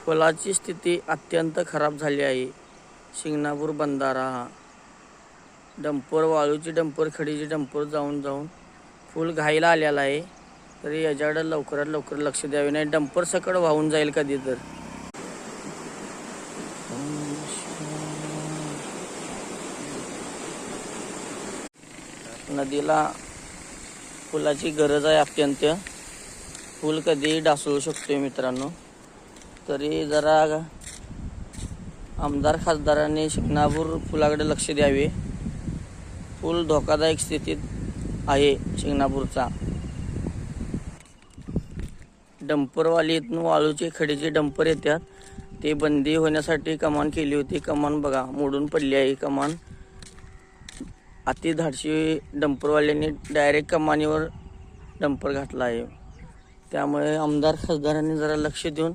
पुलाची स्थिती अत्यंत खराब झाली आहे. शिंगणापूर बंधारा हा डंपर, वाळूची डंपर, खडीची डंपर जाऊन पूल घाईला आलेला आहे. तरी याच्याकडे लवकरात लवकर लक्ष द्यावे, नाही डंपर सकट वाहून जाईल कधी तर. नदीला पुलाची गरज आहे अत्यंत. पूल कधी ढासळू शकतोय मित्रांनो. तरी जरा आमदार खासदारांनी शिंगणापूर पुलाकडे लक्ष द्यावे. पूल धोकादायक स्थितीत आहे शिंगणापूरचा. डंपरवाली इथून वाळूचे खडीचे डंपर येतात, ते बंदी होण्यासाठी कमान केली होती. कमान बघा मोडून पडली आहे. कमान अति धाडशी डंपरवाल्यांनी डायरेक्ट कमानीवर डंपर घातला आहे. त्यामुळे आमदार खासदारांनी जरा लक्ष देऊन